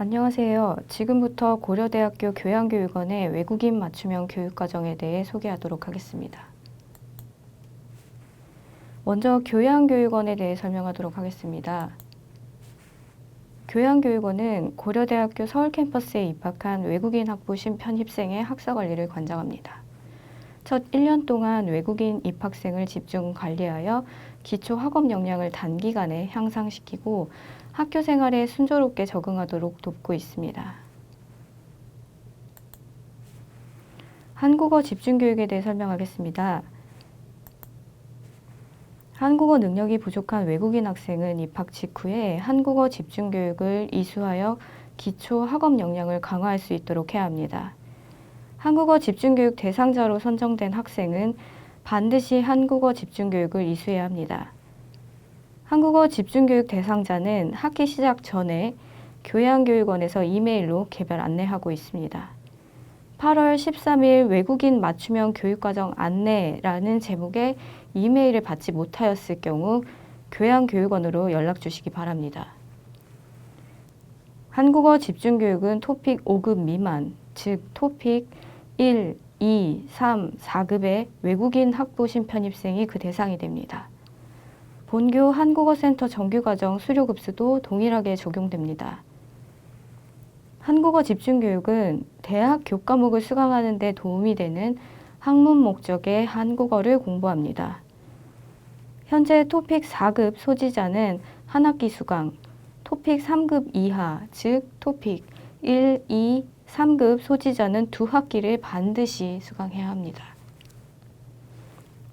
안녕하세요. 지금부터 고려대학교 교양교육원의 외국인 맞춤형 교육과정에 대해 소개하도록 하겠습니다. 먼저 교양교육원에 대해 설명하도록 하겠습니다. 교양교육원은 고려대학교 서울 캠퍼스에 입학한 외국인 학부심 편입생의 학사 관리를 관장합니다. 첫 1년 동안 외국인 입학생을 집중 관리하여 기초 학업 역량을 단기간에 향상시키고 학교 생활에 순조롭게 적응하도록 돕고 있습니다. 한국어 집중교육에 대해 설명하겠습니다. 한국어 능력이 부족한 외국인 학생은 입학 직후에 한국어 집중교육을 이수하여 기초 학업 역량을 강화할 수 있도록 해야 합니다. 한국어 집중교육 대상자로 선정된 학생은 반드시 한국어 집중교육을 이수해야 합니다. 한국어 집중교육 대상자는 학기 시작 전에 교양교육원에서 이메일로 개별 안내하고 있습니다. 8월 13일 외국인 맞춤형 교육과정 안내라는 제목의 이메일을 받지 못하였을 경우 교양교육원으로 연락 주시기 바랍니다. 한국어 집중교육은 토픽 5급 미만, 즉 토픽 1, 2, 3, 4급의 외국인 학부심 편입생이 그 대상이 됩니다. 본교 한국어센터 정규과정 수료급수도 동일하게 적용됩니다. 한국어 집중교육은 대학 교과목을 수강하는 데 도움이 되는 학문 목적의 한국어를 공부합니다. 현재 토픽 4급 소지자는 한 학기 수강, 토픽 3급 이하, 즉 토픽 1, 2, 3급 소지자는 두 학기를 반드시 수강해야 합니다.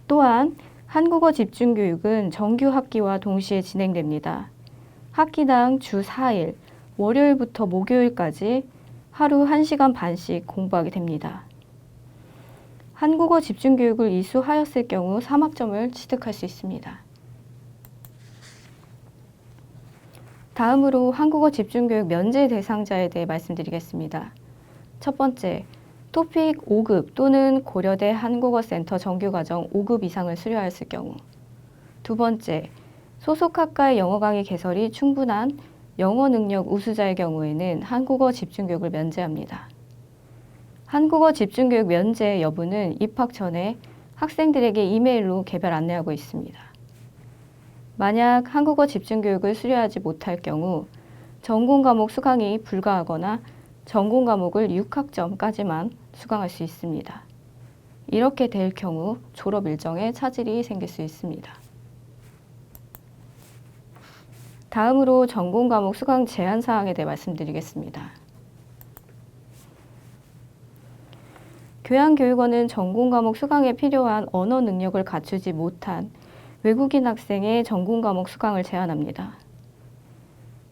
또한 한국어 집중교육은 정규 학기와 동시에 진행됩니다. 학기당 주 4일, 월요일부터 목요일까지 하루 1시간 반씩 공부하게 됩니다. 한국어 집중교육을 이수하였을 경우 3학점을 취득할 수 있습니다. 다음으로 한국어 집중교육 면제 대상자에 대해 말씀드리겠습니다. 첫 번째, 토픽 5급 또는 고려대 한국어센터 정규과정 5급 이상을 수료하였을 경우. 두 번째, 소속 학과의 영어 강의 개설이 충분한 영어 능력 우수자의 경우에는 한국어 집중교육을 면제합니다. 한국어 집중교육 면제 여부는 입학 전에 학생들에게 이메일로 개별 안내하고 있습니다. 만약 한국어 집중교육을 수료하지 못할 경우 전공 과목 수강이 불가하거나 전공 과목을 6학점까지만 수강할 수 있습니다. 이렇게 될 경우 졸업 일정에 차질이 생길 수 있습니다. 다음으로 전공 과목 수강 제한 사항에 대해 말씀드리겠습니다. 교양교육원은 전공 과목 수강에 필요한 언어 능력을 갖추지 못한 외국인 학생의 전공 과목 수강을 제한합니다.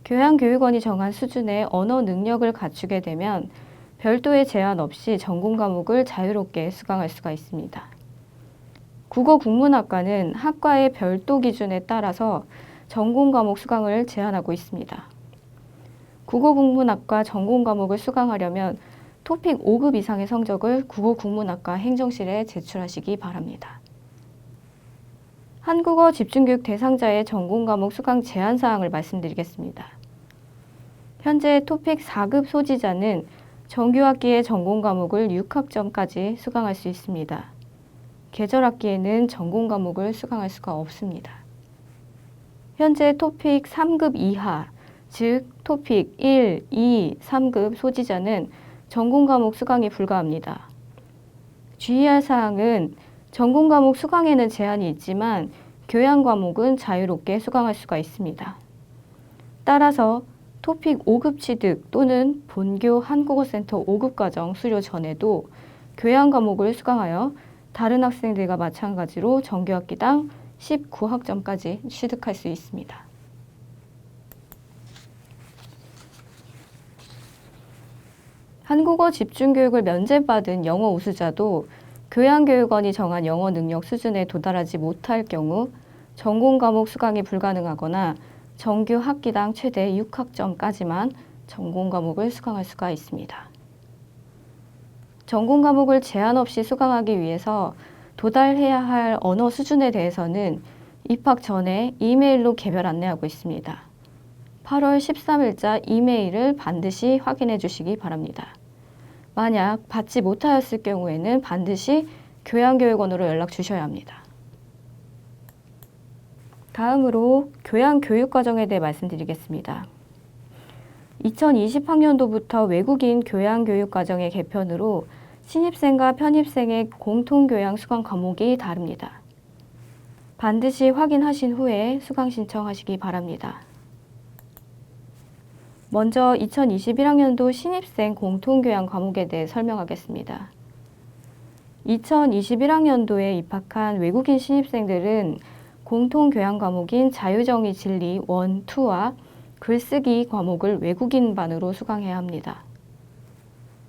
교양교육원이 정한 수준의 언어 능력을 갖추게 되면 별도의 제한 없이 전공 과목을 자유롭게 수강할 수가 있습니다. 국어국문학과는 학과의 별도 기준에 따라서 전공 과목 수강을 제한하고 있습니다. 국어국문학과 전공 과목을 수강하려면 토픽 5급 이상의 성적을 국어국문학과 행정실에 제출하시기 바랍니다. 한국어 집중교육 대상자의 전공 과목 수강 제한 사항을 말씀드리겠습니다. 현재 토픽 4급 소지자는 정규 학기의 전공 과목을 6학점까지 수강할 수 있습니다. 계절 학기에는 전공 과목을 수강할 수가 없습니다. 현재 토픽 3급 이하, 즉 토픽 1, 2, 3급 소지자는 전공 과목 수강이 불가합니다. 주의할 사항은 전공 과목 수강에는 제한이 있지만 교양 과목은 자유롭게 수강할 수가 있습니다. 따라서 토픽 5급 취득 또는 본교 한국어센터 5급 과정 수료 전에도 교양 과목을 수강하여 다른 학생들과 마찬가지로 정규 학기당 19학점까지 취득할 수 있습니다. 한국어 집중교육을 면제받은 영어 우수자도 교양교육원이 정한 영어 능력 수준에 도달하지 못할 경우 전공 과목 수강이 불가능하거나 정규 학기당 최대 6학점까지만 전공 과목을 수강할 수가 있습니다. 전공 과목을 제한 없이 수강하기 위해서 도달해야 할 언어 수준에 대해서는 입학 전에 이메일로 개별 안내하고 있습니다. 8월 13일자 이메일을 반드시 확인해 주시기 바랍니다. 만약 받지 못하였을 경우에는 반드시 교양교육원으로 연락 주셔야 합니다. 다음으로 교양교육과정에 대해 말씀드리겠습니다. 2020학년도부터 외국인 교양교육과정의 개편으로 신입생과 편입생의 공통교양 수강 과목이 다릅니다. 반드시 확인하신 후에 수강 신청하시기 바랍니다. 먼저 2021학년도 신입생 공통교양 과목에 대해 설명하겠습니다. 2021학년도에 입학한 외국인 신입생들은 공통교양 과목인 자유정의 진리 1, 2와 글쓰기 과목을 외국인반으로 수강해야 합니다.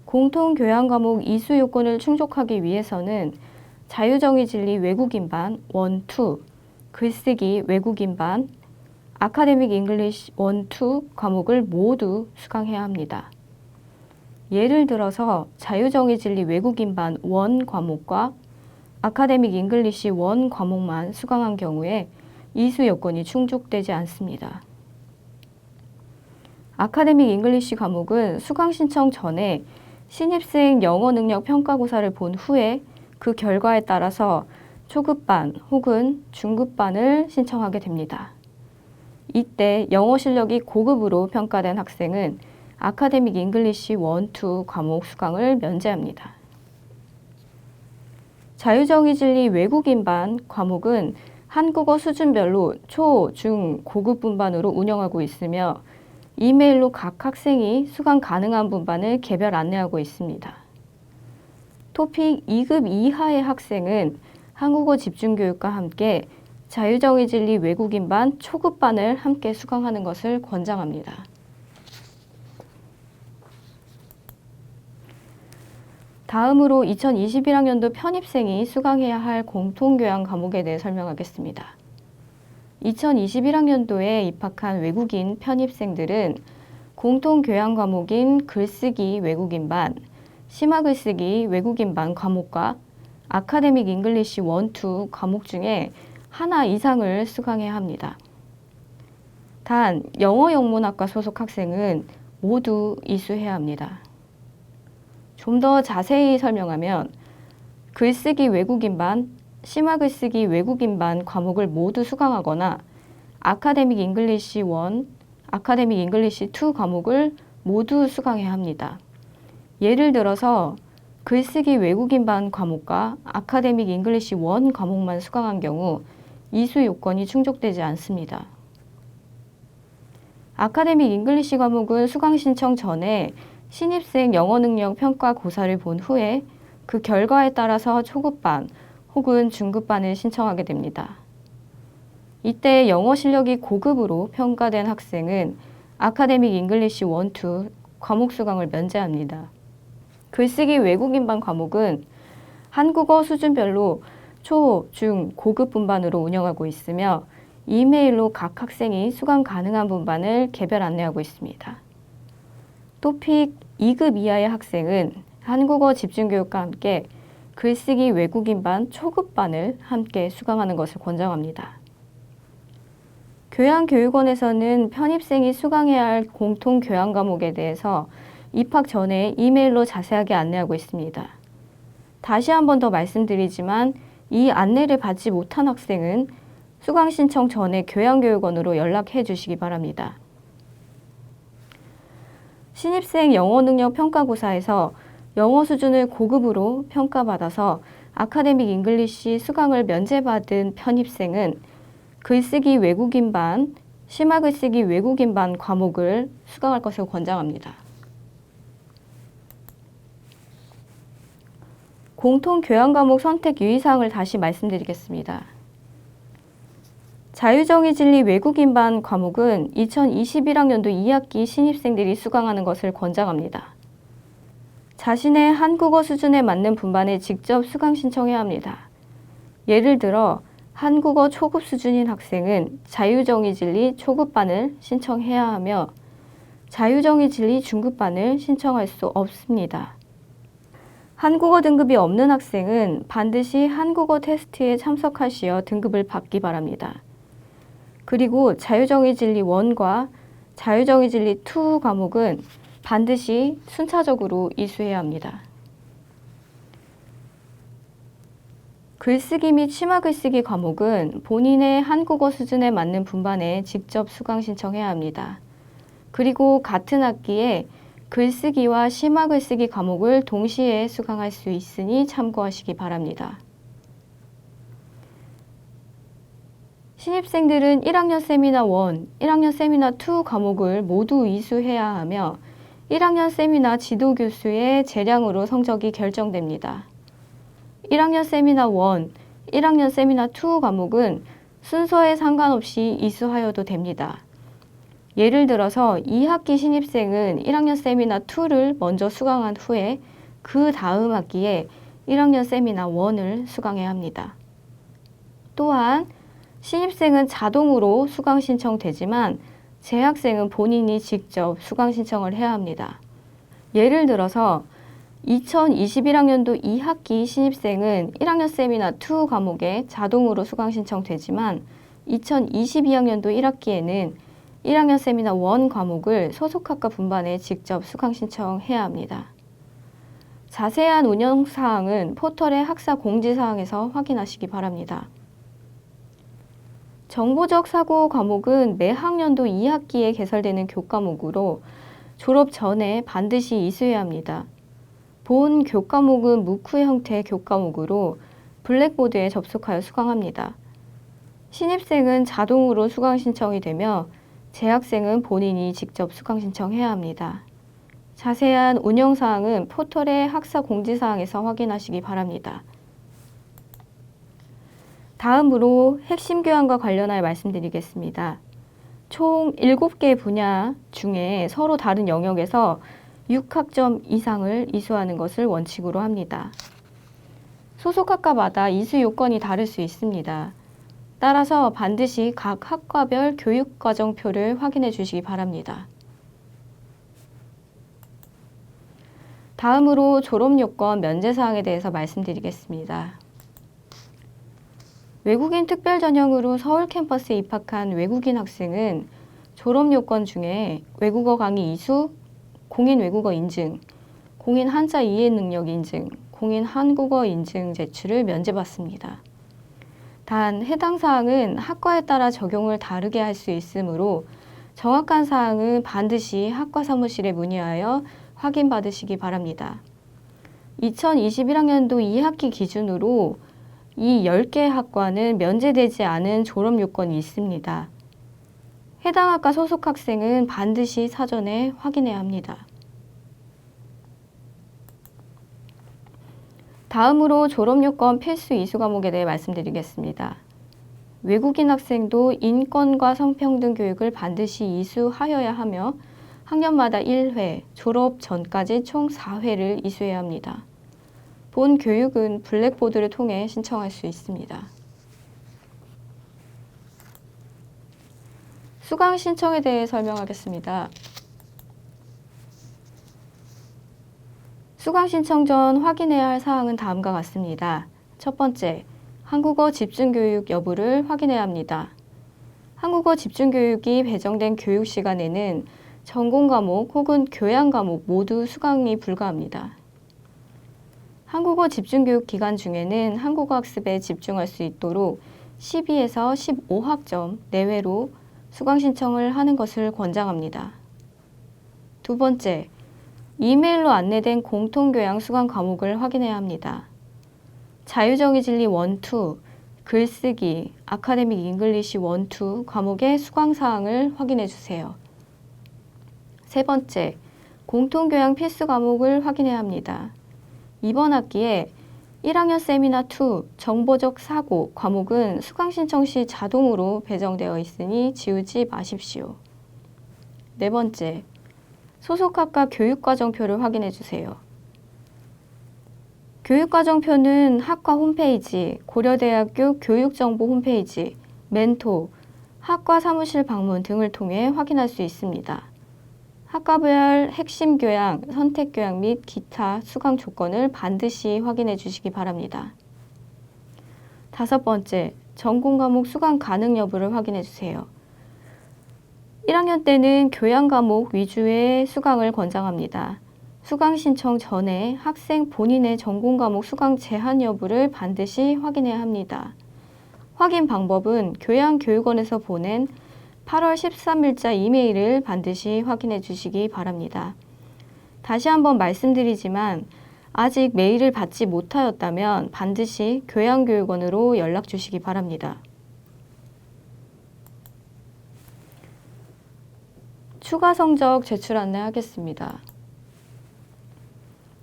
공통교양 과목 이수 요건을 충족하기 위해서는 자유정의 진리 외국인반 1, 2, 글쓰기 외국인반, 아카데믹 잉글리시 1, 2 과목을 모두 수강해야 합니다. 예를 들어서 자유정의 진리 외국인반 1 과목과 아카데믹 잉글리시 1 과목만 수강한 경우에 이수 요건이 충족되지 않습니다. 아카데믹 잉글리시 과목은 수강 신청 전에 신입생 영어 능력 평가고사를 본 후에 그 결과에 따라서 초급반 혹은 중급반을 신청하게 됩니다. 이때 영어 실력이 고급으로 평가된 학생은 아카데믹 잉글리시 1, 2 과목 수강을 면제합니다. 자유정의 진리 외국인반 과목은 한국어 수준별로 초, 중, 고급 분반으로 운영하고 있으며 이메일로 각 학생이 수강 가능한 분반을 개별 안내하고 있습니다. 토픽 2급 이하의 학생은 한국어 집중교육과 함께 자유정의 진리 외국인반 초급반을 함께 수강하는 것을 권장합니다. 다음으로 2021학년도 편입생이 수강해야 할 공통교양 과목에 대해 설명하겠습니다. 2021학년도에 입학한 외국인 편입생들은 공통교양 과목인 글쓰기 외국인반, 심화글쓰기 외국인반 과목과 아카데믹 잉글리시 1, 2 과목 중에 하나 이상을 수강해야 합니다. 단, 영어영문학과 소속 학생은 모두 이수해야 합니다. 좀 더 자세히 설명하면 글쓰기 외국인반, 심화글쓰기 외국인반 과목을 모두 수강하거나 아카데믹 잉글리시 1, 아카데믹 잉글리시 2 과목을 모두 수강해야 합니다. 예를 들어서 글쓰기 외국인반 과목과 아카데믹 잉글리시 1 과목만 수강한 경우 이수 요건이 충족되지 않습니다. 아카데믹 잉글리시 과목은 수강 신청 전에 신입생 영어 능력 평가 고사를 본 후에 그 결과에 따라서 초급반 혹은 중급반을 신청하게 됩니다. 이때 영어 실력이 고급으로 평가된 학생은 아카데믹 잉글리시 1, 2 과목 수강을 면제합니다. 글쓰기 외국인반 과목은 한국어 수준별로 초, 중, 고급 분반으로 운영하고 있으며 이메일로 각 학생이 수강 가능한 분반을 개별 안내하고 있습니다. 토픽 2급 이하의 학생은 한국어 집중교육과 함께 글쓰기 외국인반 초급반을 함께 수강하는 것을 권장합니다. 교양교육원에서는 편입생이 수강해야 할 공통교양 과목에 대해서 입학 전에 이메일로 자세하게 안내하고 있습니다. 다시 한 번 더 말씀드리지만 이 안내를 받지 못한 학생은 수강 신청 전에 교양교육원으로 연락해 주시기 바랍니다. 신입생 영어 능력 평가고사에서 영어 수준을 고급으로 평가받아서 아카데믹 잉글리시 수강을 면제받은 편입생은 글쓰기 외국인반, 심화글쓰기 외국인반 과목을 수강할 것을 권장합니다. 공통교양 과목 선택 유의사항을 다시 말씀드리겠습니다. 자유정의 진리 외국인반 과목은 2021학년도 2학기 신입생들이 수강하는 것을 권장합니다. 자신의 한국어 수준에 맞는 분반에 직접 수강 신청해야 합니다. 예를 들어 한국어 초급 수준인 학생은 자유정의 진리 초급반을 신청해야 하며 자유정의 진리 중급반을 신청할 수 없습니다. 한국어 등급이 없는 학생은 반드시 한국어 테스트에 참석하시어 등급을 받기 바랍니다. 그리고 자유정의 진리 1과 자유정의 진리 2 과목은 반드시 순차적으로 이수해야 합니다. 글쓰기 및 심화 글쓰기 과목은 본인의 한국어 수준에 맞는 분반에 직접 수강 신청해야 합니다. 그리고 같은 학기에 글쓰기와 심화 글쓰기 과목을 동시에 수강할 수 있으니 참고하시기 바랍니다. 신입생들은 1학년 세미나 1, 1학년 세미나 2 과목을 모두 이수해야 하며 1학년 세미나 지도교수의 재량으로 성적이 결정됩니다. 1학년 세미나 1, 1학년 세미나 2 과목은 순서에 상관없이 이수하여도 됩니다. 예를 들어서 2학기 신입생은 1학년 세미나 2를 먼저 수강한 후에 그 다음 학기에 1학년 세미나 1을 수강해야 합니다. 또한 신입생은 자동으로 수강 신청되지만 재학생은 본인이 직접 수강 신청을 해야 합니다. 예를 들어서 2021학년도 2학기 신입생은 1학년 세미나 2 과목에 자동으로 수강 신청되지만 2022학년도 1학기에는 1학년 세미나 1 과목을 소속학과 분반에 직접 수강 신청해야 합니다. 자세한 운영사항은 포털의 학사 공지사항에서 확인하시기 바랍니다. 정보적 사고 과목은 매 학년도 2학기에 개설되는 교과목으로 졸업 전에 반드시 이수해야 합니다. 본 교과목은 무크 형태의 교과목으로 블랙보드에 접속하여 수강합니다. 신입생은 자동으로 수강 신청이 되며 재학생은 본인이 직접 수강 신청해야 합니다. 자세한 운영사항은 포털의 학사 공지사항에서 확인하시기 바랍니다. 다음으로 핵심 교양과 관련하여 말씀드리겠습니다. 총 7개 분야 중에 서로 다른 영역에서 6학점 이상을 이수하는 것을 원칙으로 합니다. 소속학과마다 이수 요건이 다를 수 있습니다. 따라서 반드시 각 학과별 교육과정표를 확인해 주시기 바랍니다. 다음으로 졸업요건 면제사항에 대해서 말씀드리겠습니다. 외국인 특별 전형으로 서울 캠퍼스에 입학한 외국인 학생은 졸업요건 중에 외국어 강의 이수, 공인 외국어 인증, 공인 한자 이해 능력 인증, 공인 한국어 인증 제출을 면제받습니다. 단 해당 사항은 학과에 따라 적용을 다르게 할 수 있으므로 정확한 사항은 반드시 학과 사무실에 문의하여 확인받으시기 바랍니다. 2021학년도 2학기 기준으로 이 10개 학과는 면제되지 않은 졸업 요건이 있습니다. 해당 학과 소속 학생은 반드시 사전에 확인해야 합니다. 다음으로 졸업 요건 필수 이수 과목에 대해 말씀드리겠습니다. 외국인 학생도 인권과 성평등 교육을 반드시 이수하여야 하며 학년마다 1회, 졸업 전까지 총 4회를 이수해야 합니다. 본 교육은 블랙보드를 통해 신청할 수 있습니다. 수강 신청에 대해 설명하겠습니다. 수강 신청 전 확인해야 할 사항은 다음과 같습니다. 첫 번째, 한국어 집중교육 여부를 확인해야 합니다. 한국어 집중교육이 배정된 교육 시간에는 전공 과목 혹은 교양 과목 모두 수강이 불가합니다. 한국어 집중교육 기간 중에는 한국어 학습에 집중할 수 있도록 12에서 15학점 내외로 수강 신청을 하는 것을 권장합니다. 두 번째, 이메일로 안내된 공통교양 수강 과목을 확인해야 합니다. 자유정의 진리 1, 2, 글쓰기, 아카데믹 잉글리시 1, 2 과목의 수강 사항을 확인해 주세요. 세 번째, 공통교양 필수 과목을 확인해야 합니다. 이번 학기에 1학년 세미나 2 정보적 사고 과목은 수강 신청 시 자동으로 배정되어 있으니 지우지 마십시오. 네 번째, 소속학과 교육과정표를 확인해 주세요. 교육과정표는 학과 홈페이지, 고려대학교 교육정보 홈페이지, 멘토, 학과 사무실 방문 등을 통해 확인할 수 있습니다. 학과별 핵심 교양, 선택 교양 및 기타 수강 조건을 반드시 확인해 주시기 바랍니다. 다섯 번째, 전공 과목 수강 가능 여부를 확인해 주세요. 1학년 때는 교양 과목 위주의 수강을 권장합니다. 수강 신청 전에 학생 본인의 전공 과목 수강 제한 여부를 반드시 확인해야 합니다. 확인 방법은 교양교육원에서 보낸 8월 13일자 이메일을 반드시 확인해 주시기 바랍니다. 다시 한번 말씀드리지만 아직 메일을 받지 못하였다면 반드시 교양교육원으로 연락 주시기 바랍니다. 추가 성적 제출 안내하겠습니다.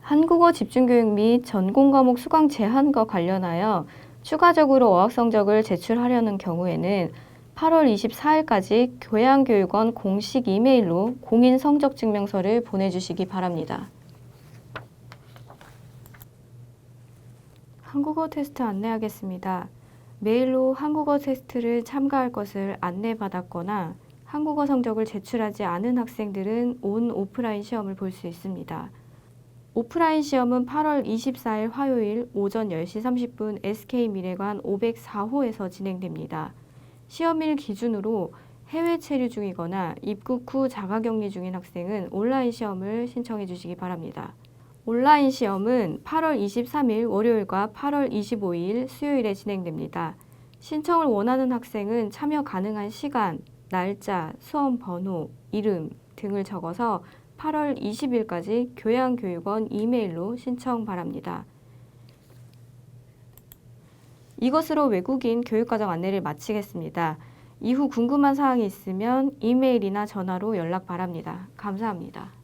한국어 집중교육 및 전공과목 수강 제한과 관련하여 추가적으로 어학 성적을 제출하려는 경우에는 8월 24일까지 교양교육원 공식 이메일로 공인 성적 증명서를 보내주시기 바랍니다. 한국어 테스트 안내하겠습니다. 메일로 한국어 테스트를 참가할 것을 안내받았거나 한국어 성적을 제출하지 않은 학생들은 온 오프라인 시험을 볼 수 있습니다. 오프라인 시험은 8월 24일 화요일 오전 10시 30분 SK미래관 504호에서 진행됩니다. 시험일 기준으로 해외 체류 중이거나 입국 후 자가격리 중인 학생은 온라인 시험을 신청해 주시기 바랍니다. 온라인 시험은 8월 23일 월요일과 8월 25일 수요일에 진행됩니다. 신청을 원하는 학생은 참여 가능한 시간, 날짜, 수험 번호, 이름 등을 적어서 8월 20일까지 교양교육원 이메일로 신청 바랍니다. 이것으로 외국인 교육과정 안내를 마치겠습니다. 이후 궁금한 사항이 있으면 이메일이나 전화로 연락 바랍니다. 감사합니다.